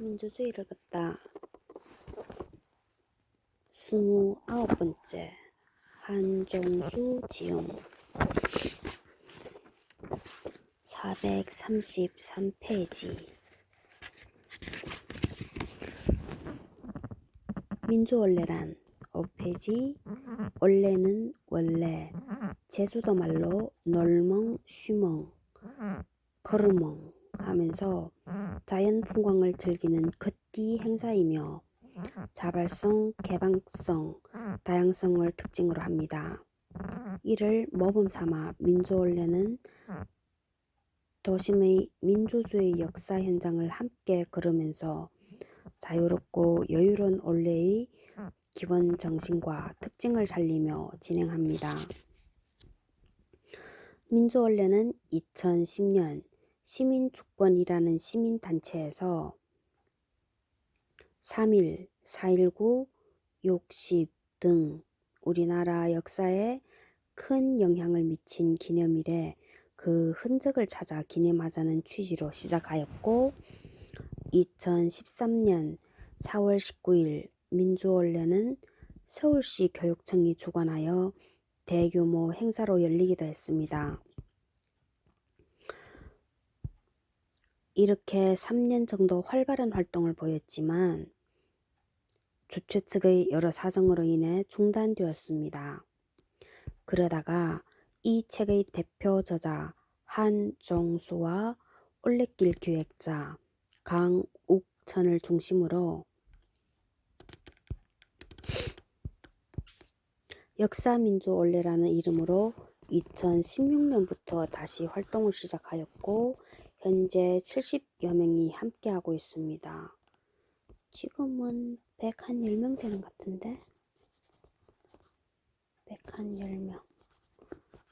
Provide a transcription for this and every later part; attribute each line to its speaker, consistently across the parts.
Speaker 1: 민주주의를 걷다 29번째 한종수 지음 433페이지 민주원래란 5페이지 원래는 원래 제주도 말로 놀멍 쉬멍 걸으멍 하면서 자연 풍광을 즐기는 걷기 행사이며 자발성, 개방성, 다양성을 특징으로 합니다. 이를 모범 삼아 민주원래는 도심의 민주주의 역사 현장을 함께 걸으면서 자유롭고 여유로운 원래의 기본 정신과 특징을 살리며 진행합니다. 민주원래는 2010년 시민주권이라는 시민단체에서 3.1, 4.19, 60 등 우리나라 역사에 큰 영향을 미친 기념일에 그 흔적을 찾아 기념하자는 취지로 시작하였고 2013년 4월 19일 민주원래는 서울시 교육청이 주관하여 대규모 행사로 열리기도 했습니다. 이렇게 3년 정도 활발한 활동을 보였지만 주최 측의 여러 사정으로 인해 중단되었습니다. 그러다가 이 책의 대표 저자 한종수와 올레길 기획자 강욱천을 중심으로 역사민주원래라는 이름으로 2016년부터 다시 활동을 시작하였고 현재 70여 명이 함께하고 있습니다. 지금은 110명 되는 것 같은데 110명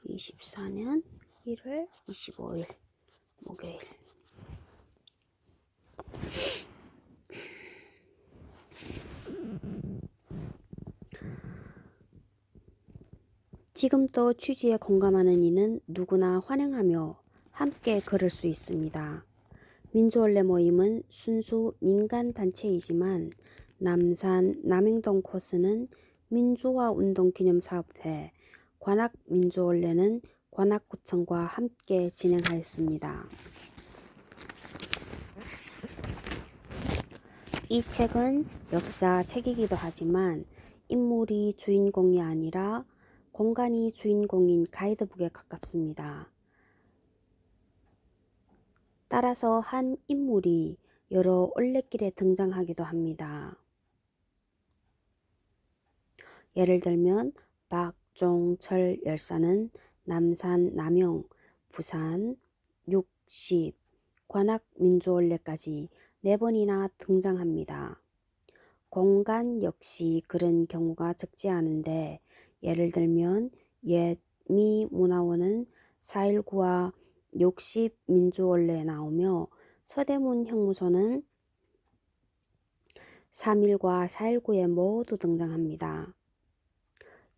Speaker 1: 24년 1월 25일 목요일 지금 또 취지에 공감하는 이는 누구나 환영하며 함께 걸을 수 있습니다. 민주원래 모임은 순수 민간단체이지만 남산 남행동 코스는 민주화운동기념사업회, 관악민주원래는 관악구청과 함께 진행하였습니다. 이 책은 역사책이기도 하지만 인물이 주인공이 아니라 공간이 주인공인 가이드북에 가깝습니다. 따라서 한 인물이 여러 올레길에 등장하기도 합니다. 예를 들면 박종철 열사는 남산, 남영, 부산, 60, 관악민주원래까지 4번이나 등장합니다. 공간 역시 그런 경우가 적지 않은데 예를 들면 옛 미 문화원은 4.19와 60 민주원래에 나오며 서대문 형무소는 3.1과 4.19에 모두 등장합니다.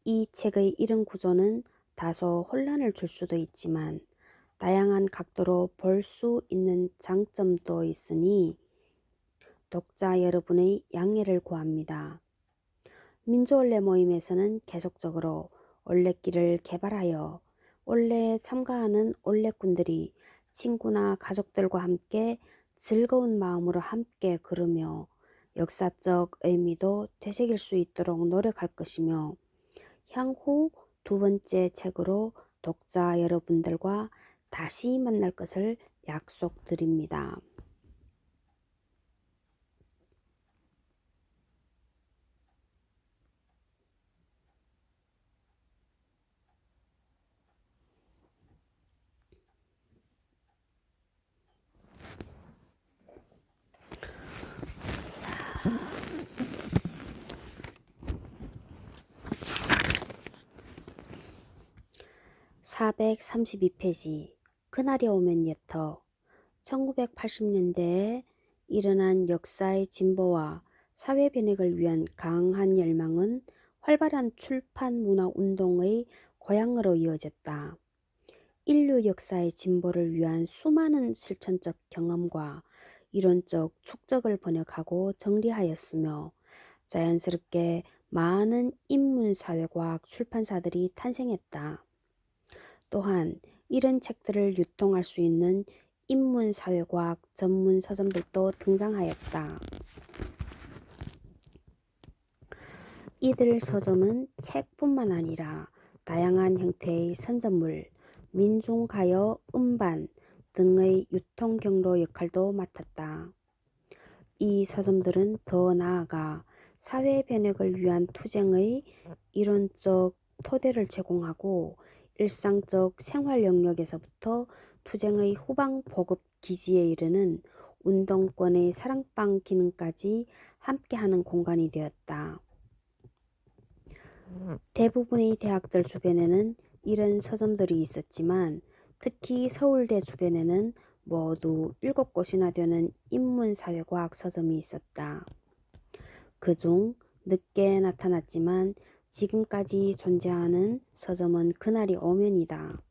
Speaker 1: 이 책의 이런 구조는 다소 혼란을 줄 수도 있지만 다양한 각도로 볼 수 있는 장점도 있으니 독자 여러분의 양해를 구합니다. 민주원래 모임에서는 계속적으로 올레길을 개발하여 올레에 참가하는 올레꾼들이 친구나 가족들과 함께 즐거운 마음으로 함께 걸으며 역사적 의미도 되새길 수 있도록 노력할 것이며 향후 2번째 책으로 독자 여러분들과 다시 만날 것을 약속드립니다. 자, 432페이지 그날이 오면 예터 1980년대에 일어난 역사의 진보와 사회 변혁을 위한 강한 열망은 활발한 출판 문화 운동의 고향으로 이어졌다. 인류 역사의 진보를 위한 수많은 실천적 경험과 이론적 축적을 번역하고 정리하였으며 자연스럽게 많은 인문사회과학 출판사들이 탄생했다. 또한 이런 책들을 유통할 수 있는 인문사회과학 전문 서점들도 등장하였다. 이들 서점은 책뿐만 아니라 다양한 형태의 선전물, 민중가요, 음반 등의 유통 경로 역할도 맡았다. 이 서점들은 더 나아가 사회 변혁을 위한 투쟁의 이론적 토대를 제공하고 일상적 생활 영역에서부터 투쟁의 후방 보급 기지에 이르는 운동권의 사랑방 기능까지 함께하는 공간이 되었다. 대부분의 대학들 주변에는 이런 서점들이 있었지만 특히 서울대 주변에는 모두 7곳이나 되는 인문사회과학 서점이 있었다. 그중 늦게 나타났지만 지금까지 존재하는 서점은 그날이 오면이다.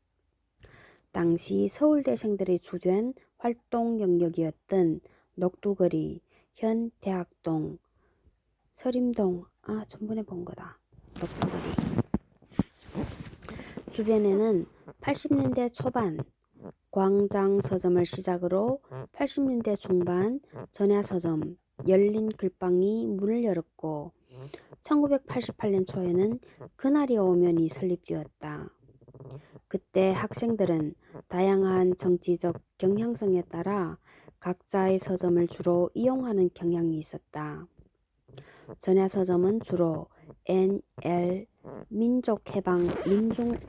Speaker 1: 당시 서울대생들의 주된 활동 영역이었던 녹두거리, 현 대학동, 서림동, 전번에 본 거다. 녹두거리. 주변에는 80년대 초반 광장 서점을 시작으로 80년대 중반 전야서점, 열린 글방이 문을 열었고 1988년 초에는 그날이 오면이 설립되었다. 그때 학생들은 다양한 정치적 경향성에 따라 각자의 서점을 주로 이용하는 경향이 있었다. 전야서점은 주로 NL 민족해방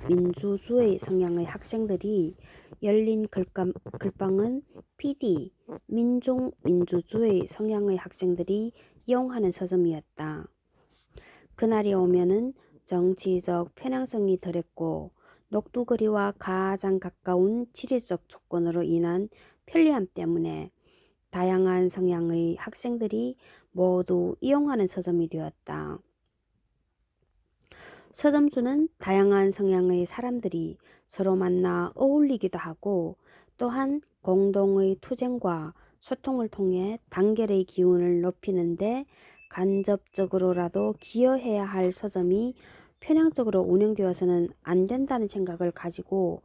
Speaker 1: 민주주의 성향의 학생들이, 열린 글방은 PD 민족민주주의 성향의 학생들이 이용하는 서점이었다. 그날이 오면은 정치적 편향성이 덜했고 녹두거리와 가장 가까운 지리적 조건으로 인한 편리함 때문에 다양한 성향의 학생들이 모두 이용하는 서점이 되었다. 서점주는 다양한 성향의 사람들이 서로 만나 어울리기도 하고 또한 공동의 투쟁과 소통을 통해 단결의 기운을 높이는데 간접적으로라도 기여해야 할 서점이 편향적으로 운영되어서는 안 된다는 생각을 가지고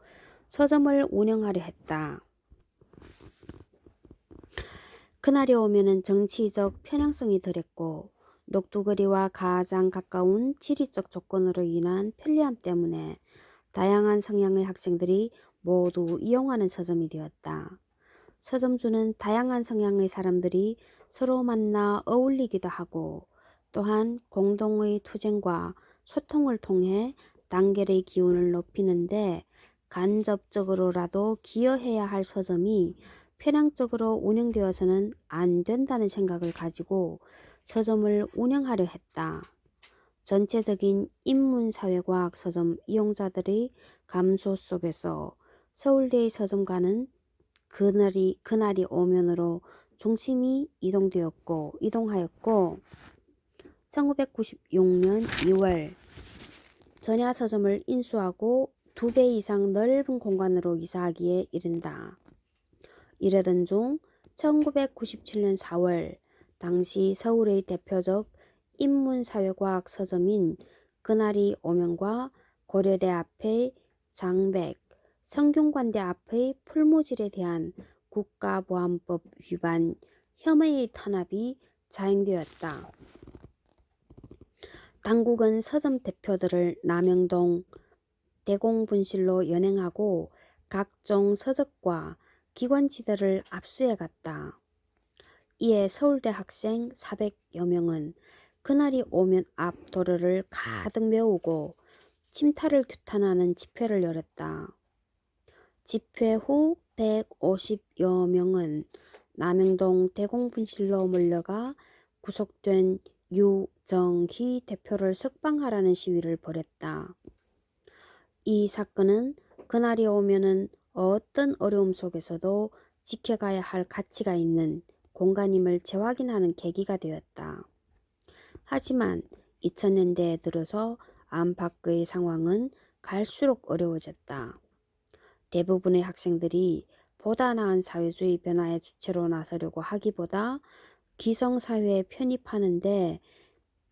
Speaker 1: 서점을 운영하려 했다. 그날이 오면은 정치적 편향성이 덜했고 녹두거리와 가장 가까운 지리적 조건으로 인한 편리함 때문에 다양한 성향의 학생들이 모두 이용하는 서점이 되었다. 서점주는 다양한 성향의 사람들이 서로 만나 어울리기도 하고 또한 공동의 투쟁과 소통을 통해 단결의 기운을 높이는데 간접적으로라도 기여해야 할 서점이 편향적으로 운영되어서는 안 된다는 생각을 가지고 서점을 운영하려 했다. 전체적인 인문사회과학 서점 이용자들의 감소 속에서 서울대의 서점가는 그날이 오면으로 중심이 이동하였고 1996년 2월 전야서점을 인수하고 2배 이상 넓은 공간으로 이사하기에 이른다. 이러던 중 1997년 4월 당시 서울의 대표적 인문사회과학 서점인 그날이 오면과 고려대 앞의 장백, 성균관대 앞의 풀무질에 대한 국가보안법 위반 혐의의 탄압이 자행되었다. 당국은 서점 대표들을 남영동 대공분실로 연행하고 각종 서적과 기관지들을 압수해갔다. 이에 서울대 학생 400여 명은 그날이 오면 앞 도로를 가득 메우고 침탈을 규탄하는 집회를 열었다. 집회 후 150여 명은 남영동 대공분실로 몰려가 구속된 유정희 대표를 석방하라는 시위를 벌였다. 이 사건은 그날이 오면은 어떤 어려움 속에서도 지켜가야 할 가치가 있는 공간임을 재확인하는 계기가 되었다. 하지만 2000년대에 들어서 안팎의 상황은 갈수록 어려워졌다. 대부분의 학생들이 보다 나은 사회주의 변화의 주체로 나서려고 하기보다 기성사회에 편입하는데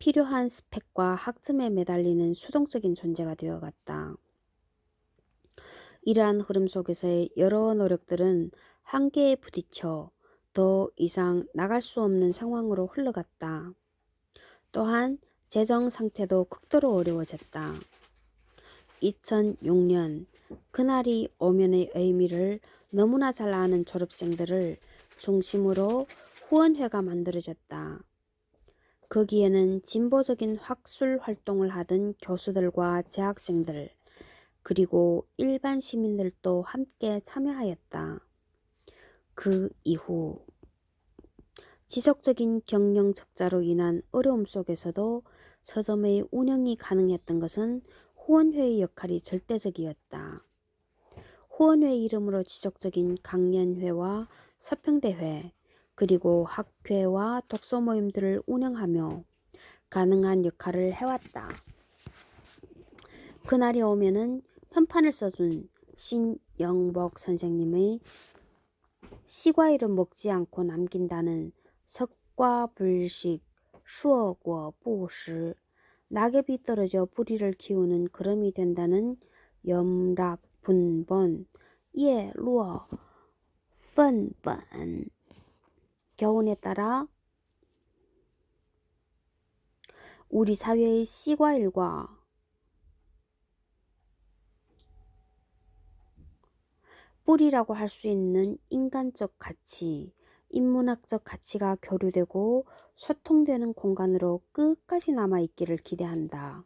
Speaker 1: 필요한 스펙과 학점에 매달리는 수동적인 존재가 되어갔다. 이러한 흐름 속에서의 여러 노력들은 한계에 부딪혀 더 이상 나갈 수 없는 상황으로 흘러갔다. 또한 재정 상태도 극도로 어려워졌다. 2006년 그날이 오면의 의미를 너무나 잘 아는 졸업생들을 중심으로 후원회가 만들어졌다. 거기에는 진보적인 학술 활동을 하던 교수들과 재학생들, 그리고 일반 시민들도 함께 참여하였다. 그 이후 지속적인 경영 적자로 인한 어려움 속에서도 서점의 운영이 가능했던 것은 후원회의 역할이 절대적이었다. 후원회 이름으로 지속적인 강연회와 서평대회, 그리고 학회와 독서 모임들을 운영하며 가능한 역할을 해왔다. 그날이 오면은 현판을 써준 신영복 선생님의 씨과일은 먹지 않고 남긴다는 석과불식 수어果不食, 낙엽이 떨어져 뿌리를 키우는 그름이 된다는 염락분본 예루어 펀本 교훈에 따라 우리 사회의 씨과일과 뿌리라고 할 수 있는 인간적 가치, 인문학적 가치가 교류되고 소통되는 공간으로 끝까지 남아있기를 기대한다.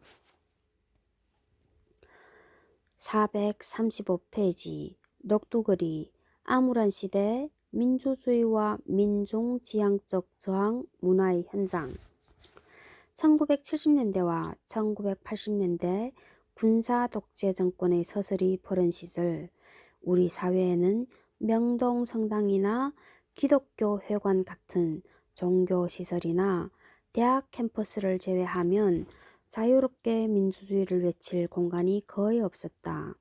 Speaker 1: 435페이지 녹두글이 암울한 시대 민주주의와 민중지향적 저항 문화의 현장. 1970년대와 1980년대 군사 독재 정권의 서슬이 벌은 시절 우리 사회에는 명동 성당이나 기독교 회관 같은 종교시설이나 대학 캠퍼스를 제외하면 자유롭게 민주주의를 외칠 공간이 거의 없었다.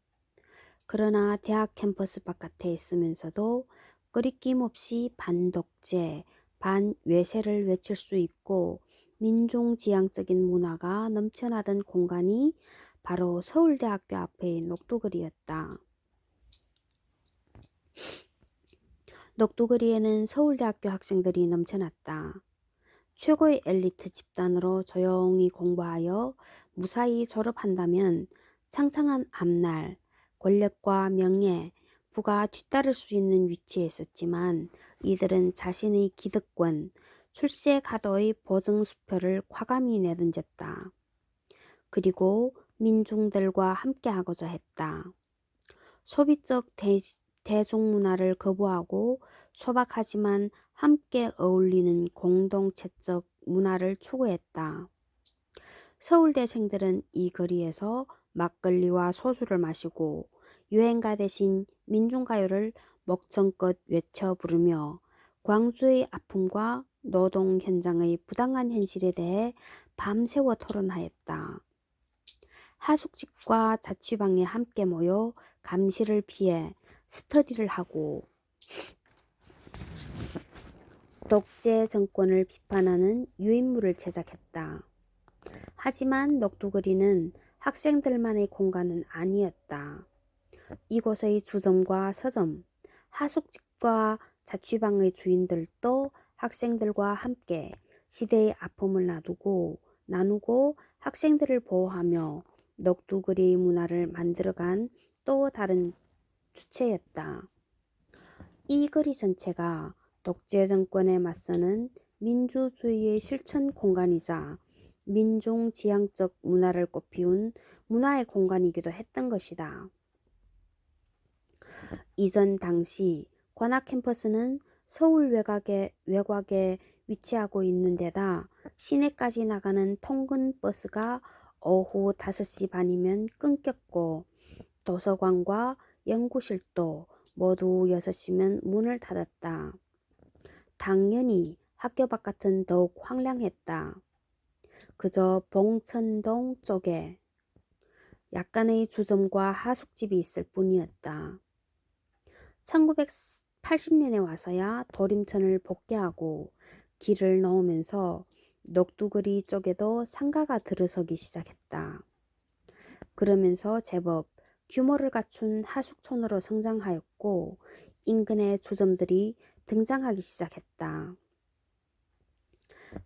Speaker 1: 그러나 대학 캠퍼스 바깥에 있으면서도 거리낌 없이 반독재, 반외세를 외칠 수 있고 민중지향적인 문화가 넘쳐나던 공간이 바로 서울대학교 앞의 녹두거리였다. 녹두거리에는 서울대학교 학생들이 넘쳐났다. 최고의 엘리트 집단으로 조용히 공부하여 무사히 졸업한다면 창창한 앞날, 권력과 명예, 부가 뒤따를 수 있는 위치에 있었지만 이들은 자신의 기득권, 출세 가도의 보증수표를 과감히 내던졌다. 그리고 민중들과 함께하고자 했다. 소비적 대중문화를 거부하고 소박하지만 함께 어울리는 공동체적 문화를 추구했다. 서울대생들은 이 거리에서 막걸리와 소주를 마시고 유행가 대신 민중가요를 목청껏 외쳐 부르며 광주의 아픔과 노동 현장의 부당한 현실에 대해 밤새워 토론하였다. 하숙집과 자취방에 함께 모여 감시를 피해 스터디를 하고 독재 정권을 비판하는 유인물을 제작했다. 하지만 녹두거리는 학생들만의 공간은 아니었다. 이곳의 주점과 서점, 하숙집과 자취방의 주인들도 학생들과 함께 시대의 아픔을 나누고 학생들을 보호하며 녹두거리의 문화를 만들어간 또 다른 주체였다. 이 거리 전체가 독재 정권에 맞서는 민주주의의 실천 공간이자 민중지향적 문화를 꽃피운 문화의 공간이기도 했던 것이다. 이전 당시 관악 캠퍼스는 서울 외곽에 위치하고 있는 데다 시내까지 나가는 통근 버스가 오후 5시 반이면 끊겼고 도서관과 연구실도 모두 6시면 문을 닫았다. 당연히 학교 바깥은 더욱 황량했다. 그저 봉천동 쪽에 약간의 주점과 하숙집이 있을 뿐이었다. 1980년에 와서야 도림천을 복개하고 길을 넣으면서 녹두거리 쪽에도 상가가 들어서기 시작했다. 그러면서 제법 규모를 갖춘 하숙촌으로 성장하였고 인근의 주점들이 등장하기 시작했다.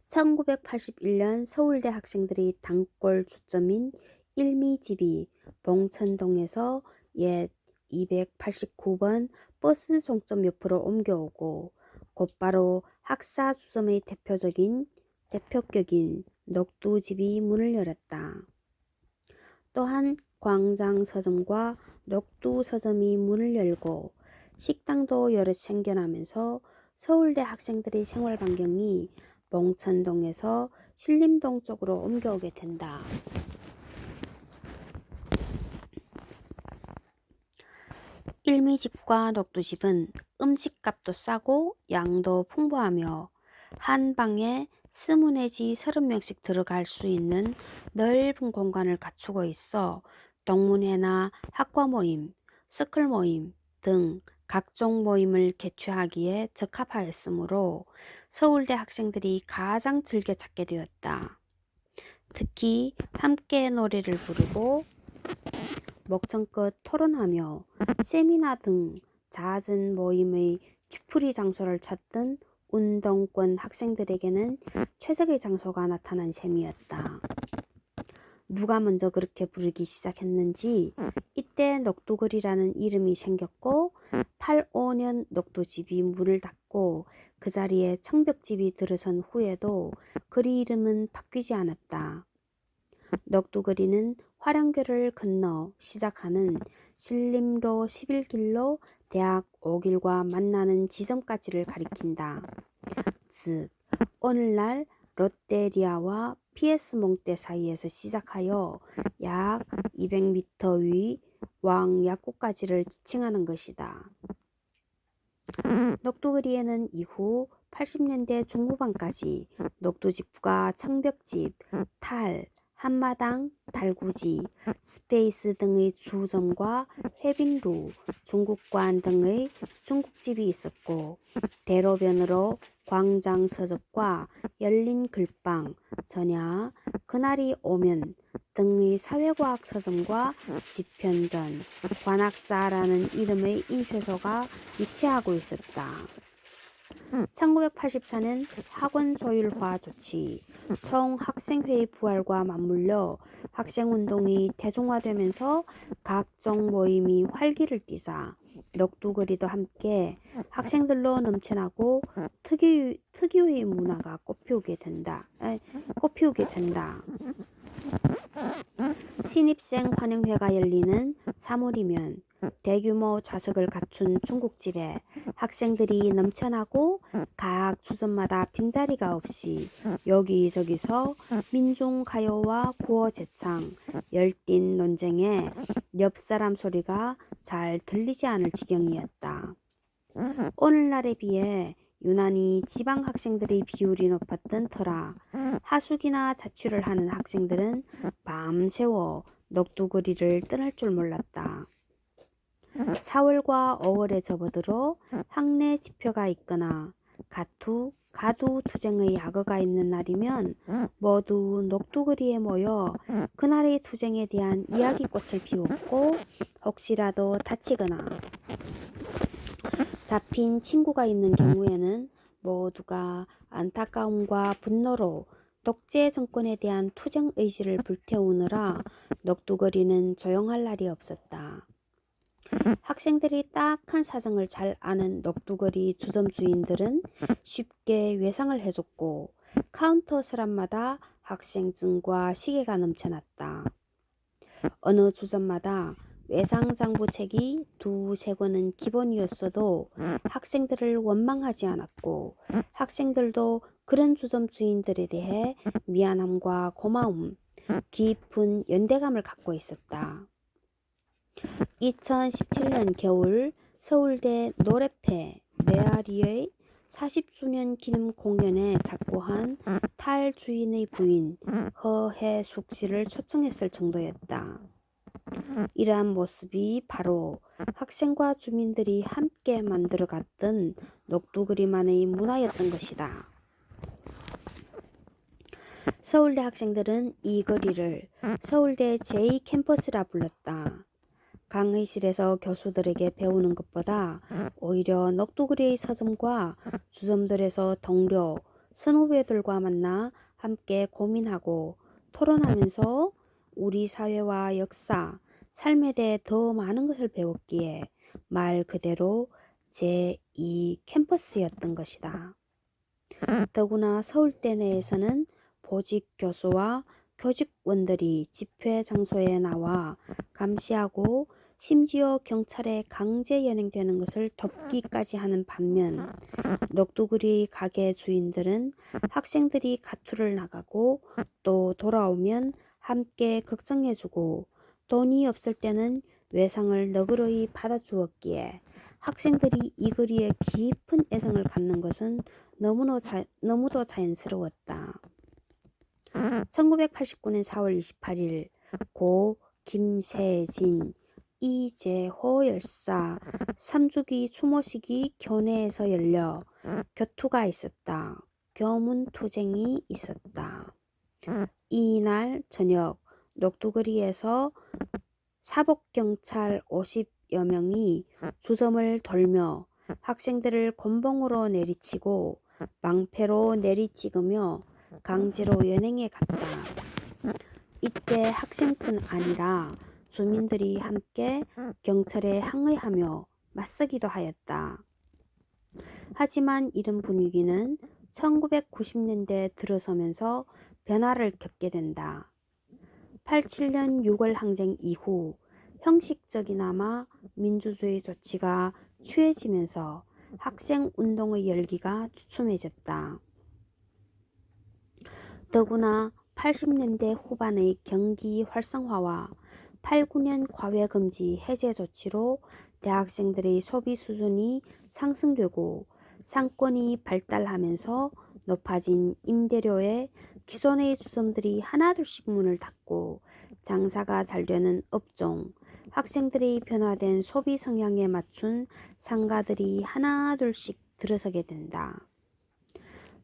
Speaker 1: 1981년 서울대 학생들이 단골 주점인 일미집이 봉천동에서 옛 289번 버스 종점 옆으로 옮겨오고 곧바로 학사 주점의 대표격인 녹두집이 문을 열었다. 또한 광장 서점과 녹두 서점이 문을 열고 식당도 여럿 생겨나면서 서울대 학생들의 생활 반경이 봉천동에서 신림동 쪽으로 옮겨오게 된다. 일미집과 녹두집은 음식값도 싸고 양도 풍부하며 한 방에 20 내지 30명씩 들어갈 수 있는 넓은 공간을 갖추고 있어 동문회나 학과 모임, 서클 모임 등 각종 모임을 개최하기에 적합하였으므로 서울대 학생들이 가장 즐겨 찾게 되었다. 특히 함께 노래를 부르고 목청껏 토론하며 세미나 등 잦은 모임의 뒤풀이 장소를 찾던 운동권 학생들에게는 최적의 장소가 나타난 셈이었다. 누가 먼저 그렇게 부르기 시작했는지 이때 녹두거리라는 이름이 생겼고 85년 녹두집이 문을 닫고 그 자리에 청벽집이 들어선 후에도 거리 이름은 바뀌지 않았다. 녹두거리는 화량교를 건너 시작하는 신림로 11길로 대학 5길과 만나는 지점까지를 가리킨다. 즉 오늘날 롯데리아와 PS 몽떼 사이에서 시작하여 약 200m 위 왕약국까지를 지칭하는 것이다. 녹두거리에는 이후 80년대 중후반까지 녹두집과 청벽집, 한마당, 달구지, 스페이스 등의 주점과 회빈루, 중국관 등의 중국집이 있었고 대로변으로 광장 서적과 열린 글방, 전야, 그날이 오면 등의 사회과학 서점과 집현전, 관악사라는 이름의 인쇄소가 위치하고 있었다. 1984년 학원 조율화 조치, 총학생회의 부활과 맞물려 학생운동이 대중화되면서 각종 모임이 활기를 띠자 녹두거리도 함께 학생들로 넘쳐나고 특유의 문화가 꽃피우게 된다. 신입생 환영회가 열리는 3월이면 대규모 좌석을 갖춘 중국집에 학생들이 넘쳐나고 각 주점마다 빈자리가 없이 여기저기서 민중가요와 구어제창, 열띤 논쟁에 옆사람 소리가 잘 들리지 않을 지경이었다. 오늘날에 비해 유난히 지방 학생들의 비율이 높았던 터라 하숙이나 자취를 하는 학생들은 밤새워 녹두거리를 떠날 줄 몰랐다. 4월과 5월에 접어들어 학내 집회가 있거나 가두 투쟁의 야거가 있는 날이면 모두 녹두거리에 모여 그날의 투쟁에 대한 이야기꽃을 피웠고 혹시라도 다치거나 잡힌 친구가 있는 경우에는 모두가 안타까움과 분노로 독재 정권에 대한 투쟁 의지를 불태우느라 녹두거리는 조용할 날이 없었다. 학생들이 딱한 사정을 잘 아는 녹두거리 주점 주인들은 쉽게 외상을 해줬고 카운터 서랍마다 학생증과 시계가 넘쳐났다. 어느 주점마다 외상장부책이 2-3권은 기본이었어도 학생들을 원망하지 않았고 학생들도 그런 주점 주인들에 대해 미안함과 고마움, 깊은 연대감을 갖고 있었다. 2017년 겨울 서울대 노래패 메아리의 40주년 기념 공연에 작고한 탈 주인의 부인 허혜숙 씨를 초청했을 정도였다. 이러한 모습이 바로 학생과 주민들이 함께 만들어갔던 녹두그리만의 문화였던 것이다. 서울대 학생들은 이 거리를 서울대 제2캠퍼스라 불렀다. 강의실에서 교수들에게 배우는 것보다 오히려 녹두그리의 서점과 주점들에서 동료, 선후배들과 만나 함께 고민하고 토론하면서 우리 사회와 역사, 삶에 대해 더 많은 것을 배웠기에 말 그대로 제2 캠퍼스였던 것이다. 더구나 서울대 내에서는 보직 교수와 교직원들이 집회 장소에 나와 감시하고 심지어 경찰에 강제 연행되는 것을 돕기까지 하는 반면 녹두그리 가게 주인들은 학생들이 가투를 나가고 또 돌아오면 함께 걱정해주고 돈이 없을 때는 외상을 너그러이 받아주었기에 학생들이 이 거리에 깊은 애정을 갖는 것은 너무도 자연스러웠다. 1989년 4월 28일 고 김세진, 이재호 열사 3주기 추모식이 교내에서 열려 교투가 있었다. 교문투쟁이 있었다. 이날 저녁 녹두거리에서 사복경찰 50여 명이 주점을 돌며 학생들을 곤봉으로 내리치고 망패로 내리찍으며 강제로 연행해 갔다. 이때 학생뿐 아니라 주민들이 함께 경찰에 항의하며 맞서기도 하였다. 하지만 이런 분위기는 1990년대 들어서면서 변화를 겪게 된다. 87년 6월 항쟁 이후 형식적이나마 민주주의 조치가 취해지면서 학생운동의 열기가 주춤해졌다. 더구나 80년대 후반의 경기 활성화와 89년 과외금지 해제 조치로 대학생들의 소비 수준이 상승되고 상권이 발달하면서 높아진 임대료에 기존의 주점들이 하나둘씩 문을 닫고 장사가 잘 되는 업종, 학생들의 변화된 소비 성향에 맞춘 상가들이 하나둘씩 들어서게 된다.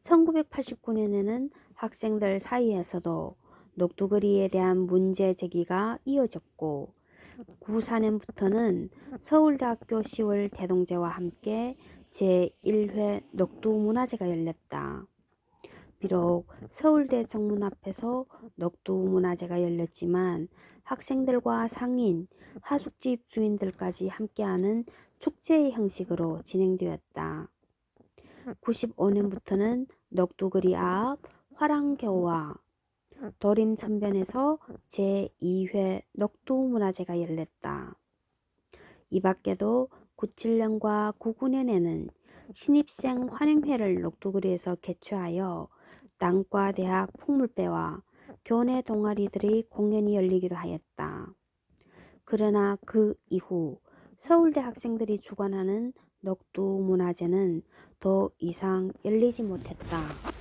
Speaker 1: 1989년에는 학생들 사이에서도 녹두거리에 대한 문제 제기가 이어졌고 94년부터는 서울대학교 10월 대동제와 함께 제1회 녹두문화제가 열렸다. 비록 서울대 정문 앞에서 녹두문화제가 열렸지만 학생들과 상인, 하숙집 주인들까지 함께하는 축제의 형식으로 진행되었다. 95년부터는 녹두거리 앞 화랑교와 도림천변에서 제2회 녹두문화제가 열렸다. 이 밖에도 97년과 99년에는 신입생 환영회를 녹두거리에서 개최하여 단과대학 풍물배와 교내 동아리들의 공연이 열리기도 하였다. 그러나 그 이후 서울대 학생들이 주관하는 녹두문화제는 더 이상 열리지 못했다.